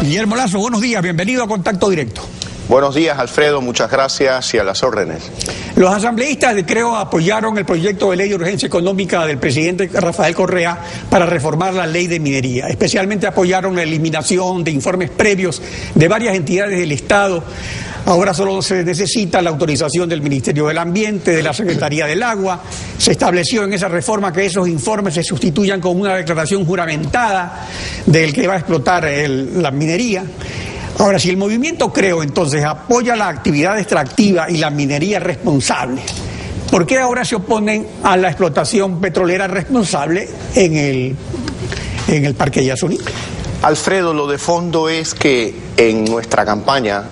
Guillermo Lazo, buenos días, bienvenido a Contacto Directo. Buenos días, Alfredo, muchas gracias y a las órdenes. Los asambleístas de Creo apoyaron el proyecto de ley de urgencia económica del presidente Rafael Correa para reformar la ley de minería. Especialmente apoyaron la eliminación de informes previos de varias entidades del Estado. Ahora solo se necesita la autorización del Ministerio del Ambiente, de la Secretaría del Agua. Se estableció en esa reforma que esos informes se sustituyan con una declaración juramentada del que va a explotar la minería. Ahora, si el movimiento Creo entonces apoya la actividad extractiva y la minería responsable, ¿por qué ahora se oponen a la explotación petrolera responsable en el Parque Yasuní? Alfredo, lo de fondo es que en nuestra campaña,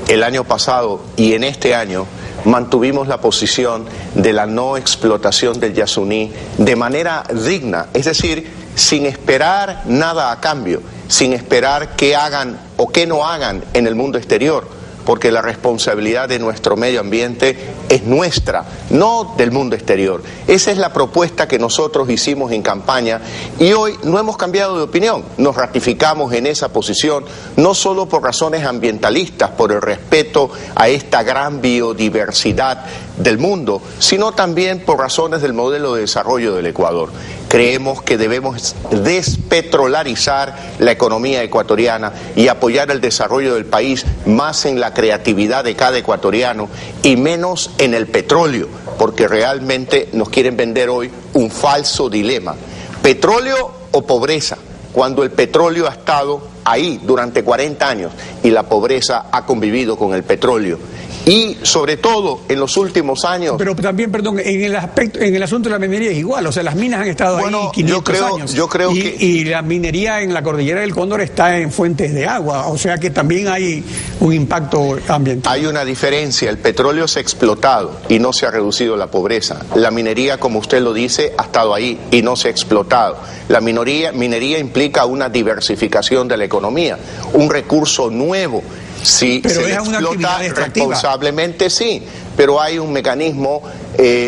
el año pasado y en este año, mantuvimos la posición de la no explotación del Yasuní de manera digna, es decir, sin esperar nada a cambio, sin esperar qué hagan o qué no hagan en el mundo exterior, porque la responsabilidad de nuestro medio ambiente es nuestra, no del mundo exterior. Esa es la propuesta que nosotros hicimos en campaña y hoy no hemos cambiado de opinión. Nos ratificamos en esa posición, no solo por razones ambientalistas, por el respeto a esta gran biodiversidad del mundo, sino también por razones del modelo de desarrollo del Ecuador. Creemos que debemos despetrolarizar la economía ecuatoriana y apoyar el desarrollo del país más en la creatividad de cada ecuatoriano y menos en el petróleo, porque realmente nos quieren vender hoy un falso dilema. ¿Petróleo o pobreza? Cuando el petróleo ha estado ahí durante 40 años y la pobreza ha convivido con el petróleo. Y sobre todo en los últimos años... Pero también, perdón, en el asunto de la minería es igual, o sea, las minas han estado ahí 500 años. Yo creo que... Y la minería en la cordillera del Cóndor está en fuentes de agua, o sea que también hay un impacto ambiental. Hay una diferencia, el petróleo se ha explotado y no se ha reducido la pobreza. La minería, como usted lo dice, ha estado ahí y no se ha explotado. La minería implica una diversificación de la economía, un recurso nuevo. Si se le explota responsablemente, sí, pero hay un mecanismo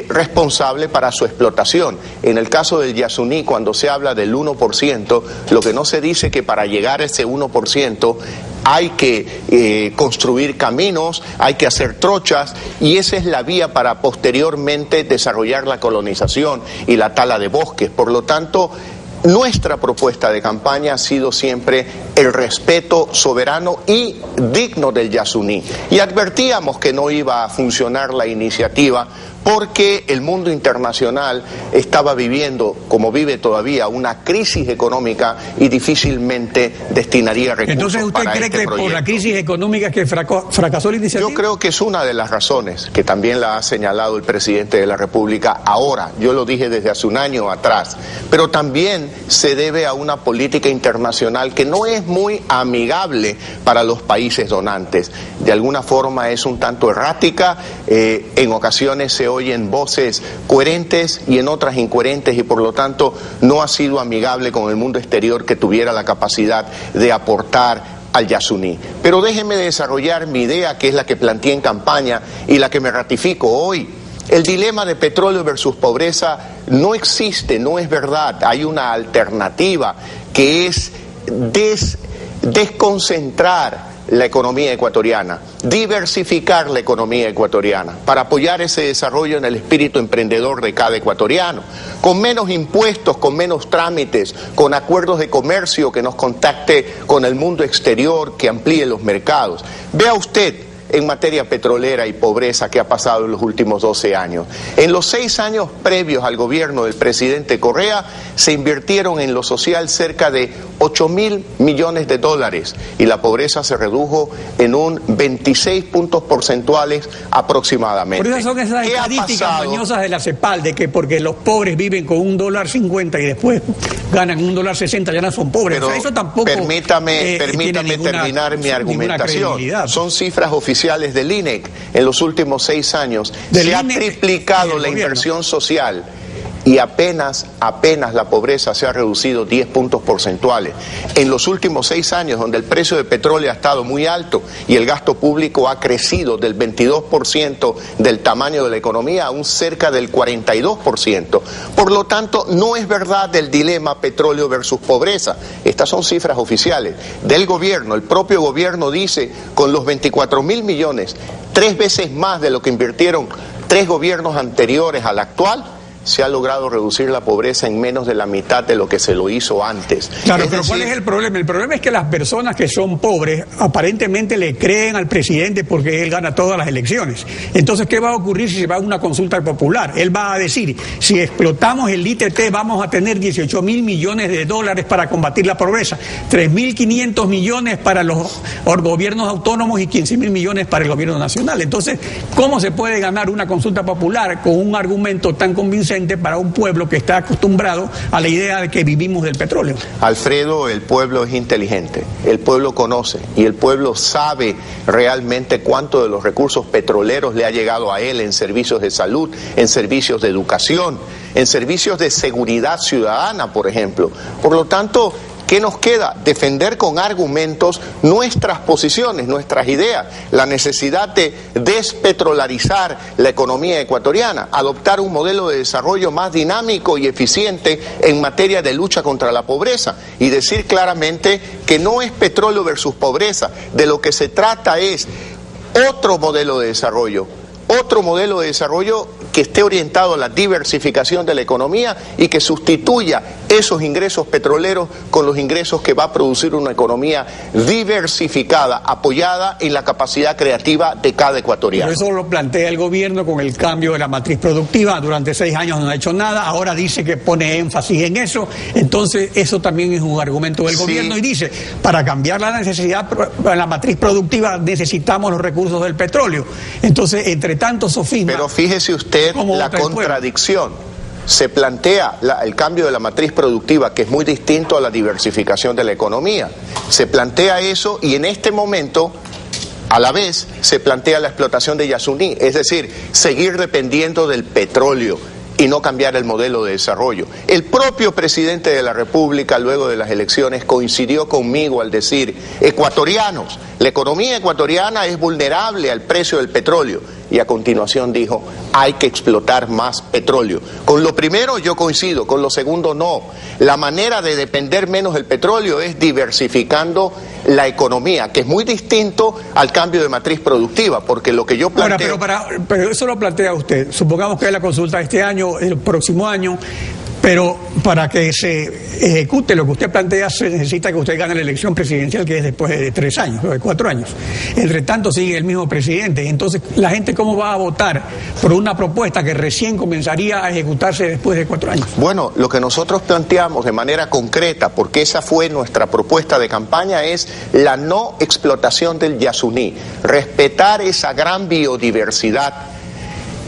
responsable para su explotación. En el caso del Yasuní, cuando se habla del 1%, lo que no se dice es que para llegar a ese 1% hay que construir caminos, hay que hacer trochas, y esa es la vía para posteriormente desarrollar la colonización y la tala de bosques. Por lo tanto, nuestra propuesta de campaña ha sido siempre el respeto soberano y digno del Yasuní. Y advertíamos que no iba a funcionar la iniciativa porque el mundo internacional estaba viviendo, como vive todavía, una crisis económica y difícilmente destinaría recursos para este proyecto. Entonces, ¿usted cree que por la crisis económica que fracasó la iniciativa? Yo creo que es una de las razones, que también la ha señalado el presidente de la República ahora. Yo lo dije desde hace un año atrás. Pero también se debe a una política internacional que no es muy amigable para los países donantes. De alguna forma es un tanto errática, en ocasiones se oyen voces coherentes y en otras incoherentes, y por lo tanto no ha sido amigable con el mundo exterior que tuviera la capacidad de aportar al Yasuní. Pero déjenme desarrollar mi idea, que es la que planteé en campaña y la que me ratifico hoy. El dilema de petróleo versus pobreza no existe, no es verdad. Hay una alternativa que es desconcentrar la economía ecuatoriana, diversificar la economía ecuatoriana para apoyar ese desarrollo en el espíritu emprendedor de cada ecuatoriano, con menos impuestos, con menos trámites, con acuerdos de comercio que nos contacte con el mundo exterior, que amplíe los mercados. Vea usted en materia petrolera y pobreza que ha pasado en los últimos 12 años. En los 6 años previos al gobierno del presidente Correa se invirtieron en lo social cerca de 8.000 millones de dólares y la pobreza se redujo en un 26 puntos porcentuales aproximadamente. Por eso son esas estadísticas mañosas de la CEPAL, de que porque los pobres viven con $1.50 y después ganan $1.60 ya no son pobres. Pero o sea, eso tampoco permítame terminar mi argumentación. Son cifras oficiales del INEC. En los últimos 6 años se ha triplicado la inversión social y apenas la pobreza se ha reducido 10 puntos porcentuales. En los últimos 6 años, donde el precio del petróleo ha estado muy alto y el gasto público ha crecido del 22% del tamaño de la economía a un cerca del 42%. Por lo tanto, no es verdad el dilema petróleo versus pobreza. Estas son cifras oficiales del gobierno. El propio gobierno dice, con los 24.000 millones, 3 veces más de lo que invirtieron 3 gobiernos anteriores al actual, se ha logrado reducir la pobreza en menos de la mitad de lo que se lo hizo antes. Claro, pero ¿cuál es el problema? El problema es que las personas que son pobres aparentemente le creen al presidente porque él gana todas las elecciones. Entonces, ¿qué va a ocurrir si se va a una consulta popular? Él va a decir, si explotamos el ITT vamos a tener 18.000 millones de dólares para combatir la pobreza, 3.500 millones para los gobiernos autónomos y 15.000 millones para el gobierno nacional. Entonces, ¿cómo se puede ganar una consulta popular con un argumento tan convincente para un pueblo que está acostumbrado a la idea de que vivimos del petróleo? Alfredo, el pueblo es inteligente, el pueblo conoce y el pueblo sabe realmente cuánto de los recursos petroleros le ha llegado a él en servicios de salud, en servicios de educación, en servicios de seguridad ciudadana, por ejemplo. Por lo tanto, ¿qué nos queda? Defender con argumentos nuestras posiciones, nuestras ideas, la necesidad de despetrolarizar la economía ecuatoriana, adoptar un modelo de desarrollo más dinámico y eficiente en materia de lucha contra la pobreza y decir claramente que no es petróleo versus pobreza, de lo que se trata es otro modelo de desarrollo que esté orientado a la diversificación de la economía y que sustituya esos ingresos petroleros con los ingresos que va a producir una economía diversificada, apoyada en la capacidad creativa de cada ecuatoriano. Pero eso lo plantea el gobierno con el cambio de la matriz productiva. Durante 6 años no ha hecho nada, ahora dice que pone énfasis en eso. Entonces eso también es un argumento del gobierno y dice, para cambiar la matriz productiva necesitamos los recursos del petróleo. Entonces, entre tanto sofisma. Pero fíjese usted la contradicción. Se plantea el cambio de la matriz productiva, que es muy distinto a la diversificación de la economía. Se plantea eso y en este momento, a la vez, se plantea la explotación de Yasuní, es decir, seguir dependiendo del petróleo y no cambiar el modelo de desarrollo. El propio presidente de la República, luego de las elecciones, coincidió conmigo al decir, ecuatorianos, la economía ecuatoriana es vulnerable al precio del petróleo. Y a continuación dijo, hay que explotar más petróleo. Con lo primero yo coincido, con lo segundo no. La manera de depender menos del petróleo es diversificando la economía, que es muy distinto al cambio de matriz productiva, porque lo que yo planteo... Pero eso lo plantea usted. Supongamos que hay la consulta este año, el próximo año, pero para que se ejecute lo que usted plantea se necesita que usted gane la elección presidencial, que es después de 3 años, o de 4 años. Entre tanto sigue el mismo presidente. Entonces, ¿la gente cómo va a votar por una propuesta que recién comenzaría a ejecutarse después de 4 años? Bueno, lo que nosotros planteamos de manera concreta, porque esa fue nuestra propuesta de campaña, es la no explotación del Yasuní, respetar esa gran biodiversidad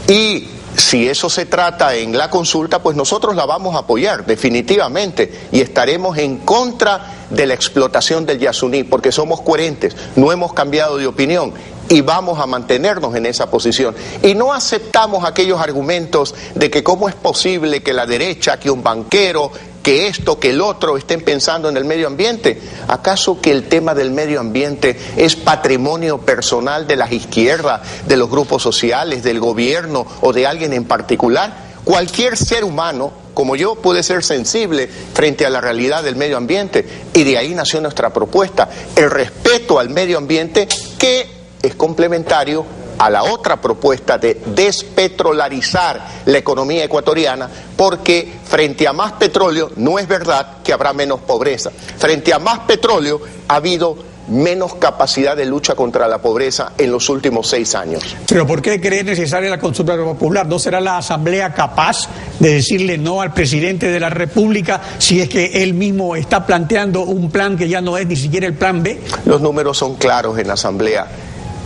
y... si eso se trata en la consulta, pues nosotros la vamos a apoyar definitivamente y estaremos en contra de la explotación del Yasuní porque somos coherentes, no hemos cambiado de opinión y vamos a mantenernos en esa posición. Y no aceptamos aquellos argumentos de que cómo es posible que la derecha, que un banquero, que esto, que el otro estén pensando en el medio ambiente. ¿Acaso que el tema del medio ambiente es patrimonio personal de las izquierdas, de los grupos sociales, del gobierno o de alguien en particular? Cualquier ser humano, como yo, puede ser sensible frente a la realidad del medio ambiente y de ahí nació nuestra propuesta, el respeto al medio ambiente que es complementario a la otra propuesta de despetrolarizar la economía ecuatoriana, porque frente a más petróleo no es verdad que habrá menos pobreza. Frente a más petróleo ha habido menos capacidad de lucha contra la pobreza en los últimos 6 años. ¿Pero por qué cree necesaria la consulta popular? ¿No será la Asamblea capaz de decirle no al presidente de la República si es que él mismo está planteando un plan que ya no es ni siquiera el plan B? Los números son claros en la Asamblea.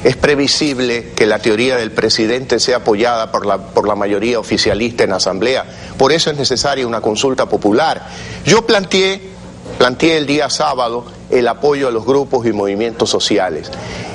Es previsible que la teoría del presidente sea apoyada por la mayoría oficialista en la Asamblea. Por eso es necesaria una consulta popular. Yo planteé el día sábado el apoyo a los grupos y movimientos sociales.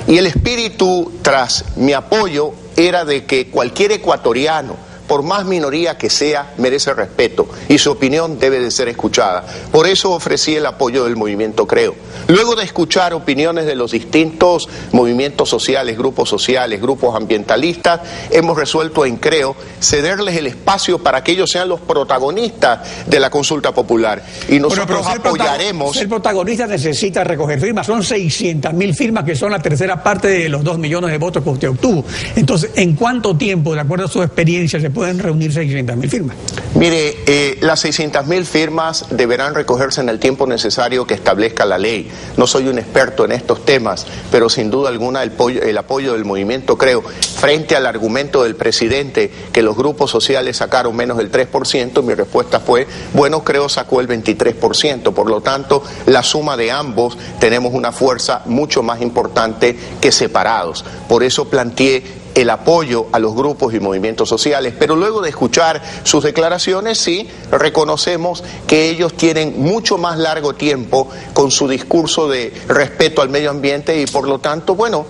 Y el espíritu tras mi apoyo era de que cualquier ecuatoriano, por más minoría que sea, merece respeto y su opinión debe de ser escuchada. Por eso ofrecí el apoyo del movimiento Creo. Luego de escuchar opiniones de los distintos movimientos sociales, grupos ambientalistas, hemos resuelto en Creo cederles el espacio para que ellos sean los protagonistas de la consulta popular. Y nosotros apoyaremos... Ser protagonista necesita recoger firmas. Son 600.000 firmas, que son la tercera parte de los 2 millones de votos que usted obtuvo. Entonces, ¿en cuánto tiempo, de acuerdo a su experiencia, se pueden reunir 600.000 firmas? Mire, las 600.000 firmas deberán recogerse en el tiempo necesario que establezca la ley. No soy un experto en estos temas, pero sin duda alguna el apoyo del movimiento Creo, frente al argumento del presidente que los grupos sociales sacaron menos del 3%, mi respuesta fue, bueno, Creo sacó el 23%, por lo tanto, la suma de ambos tenemos una fuerza mucho más importante que separados. Por eso planteé el apoyo a los grupos y movimientos sociales, pero luego de escuchar sus declaraciones, sí, reconocemos que ellos tienen mucho más largo tiempo con su discurso de respeto al medio ambiente y por lo tanto, bueno,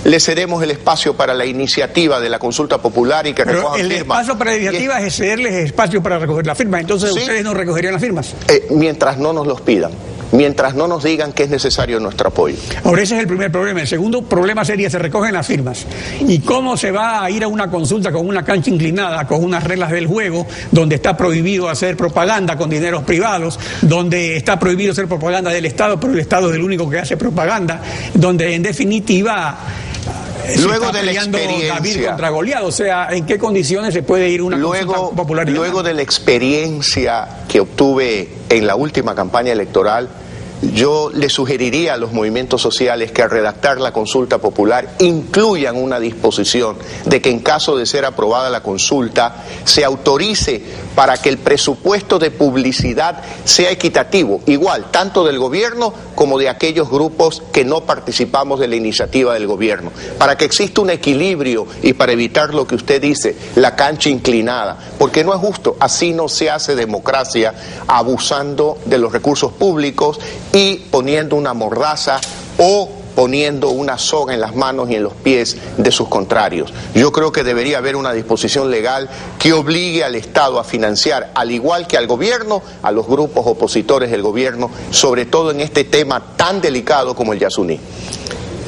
le cedemos el espacio para la iniciativa de la consulta popular y que recojan firmas. El espacio para la iniciativa es cederles espacio para recoger las firmas, entonces ¿sí? ¿Ustedes no recogerían las firmas? Mientras no nos los pidan. Mientras no nos digan que es necesario nuestro apoyo. Ahora, ese es el primer problema. El segundo problema sería, se recogen las firmas. ¿Y cómo se va a ir a una consulta con una cancha inclinada, con unas reglas del juego, donde está prohibido hacer propaganda con dineros privados, donde está prohibido hacer propaganda del Estado, pero el Estado es el único que hace propaganda, donde en definitiva... Luego de la experiencia, David contra Goliat, o sea, ¿en qué condiciones se puede ir una consulta popular? Luego de la experiencia que obtuve en la última campaña electoral, yo le sugeriría a los movimientos sociales que al redactar la consulta popular incluyan una disposición de que en caso de ser aprobada la consulta se autorice para que el presupuesto de publicidad sea equitativo, igual, tanto del gobierno como de aquellos grupos que no participamos de la iniciativa del gobierno, para que exista un equilibrio y para evitar lo que usted dice, la cancha inclinada, porque no es justo, así no se hace democracia, abusando de los recursos públicos y poniendo una mordaza o poniendo una soga en las manos y en los pies de sus contrarios. Yo creo que debería haber una disposición legal que obligue al Estado a financiar, al igual que al gobierno, a los grupos opositores del gobierno, sobre todo en este tema tan delicado como el Yasuní.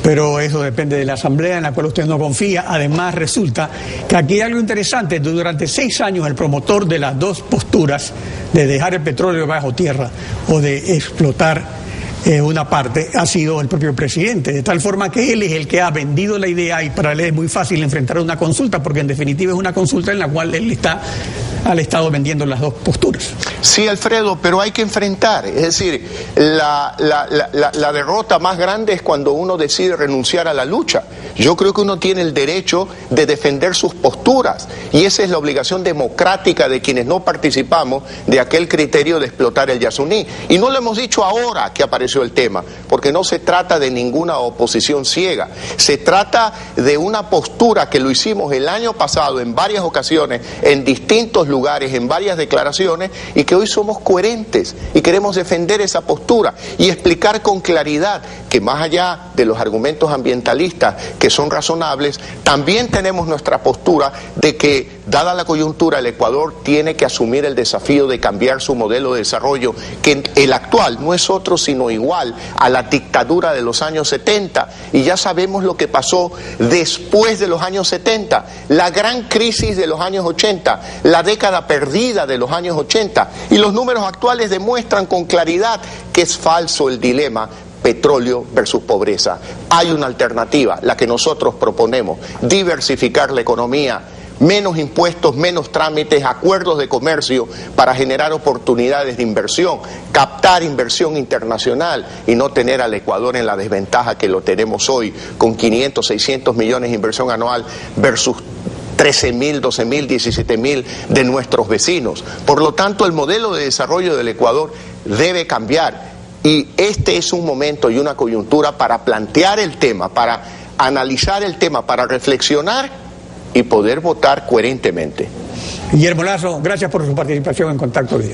Pero eso depende de la asamblea en la cual usted no confía. Además, resulta que aquí hay algo interesante. Durante 6 años el promotor de las dos posturas, de dejar el petróleo bajo tierra o de explotar una parte, ha sido el propio presidente, de tal forma que él es el que ha vendido la idea y para él es muy fácil enfrentar una consulta, porque en definitiva es una consulta en la cual él ha estado vendiendo las dos posturas. Sí, Alfredo, pero hay que enfrentar, es decir, la derrota más grande es cuando uno decide renunciar a la lucha. Yo creo que uno tiene el derecho de defender sus posturas y esa es la obligación democrática de quienes no participamos de aquel criterio de explotar el Yasuní. Y no lo hemos dicho ahora que apareció el tema, porque no se trata de ninguna oposición ciega, se trata de una postura que lo hicimos el año pasado en varias ocasiones, en distintos lugares, en varias declaraciones, y que hoy somos coherentes y queremos defender esa postura y explicar con claridad que más allá de los argumentos ambientalistas que son razonables, también tenemos nuestra postura de que, dada la coyuntura, el Ecuador tiene que asumir el desafío de cambiar su modelo de desarrollo, que el actual no es otro sino igual a la dictadura de los años 70, y ya sabemos lo que pasó después de los años 70, la gran crisis de los años 80, la década perdida de los años 80, y los números actuales demuestran con claridad que es falso el dilema petróleo versus pobreza. Hay una alternativa, la que nosotros proponemos, diversificar la economía, menos impuestos, menos trámites, acuerdos de comercio para generar oportunidades de inversión, captar inversión internacional y no tener al Ecuador en la desventaja que lo tenemos hoy, con 500, 600 millones de inversión anual versus 13.000, 12.000, 17.000 de nuestros vecinos. Por lo tanto, el modelo de desarrollo del Ecuador debe cambiar. Y este es un momento y una coyuntura para plantear el tema, para analizar el tema, para reflexionar y poder votar coherentemente. Guillermo Lazo, gracias por su participación en Contacto Directo.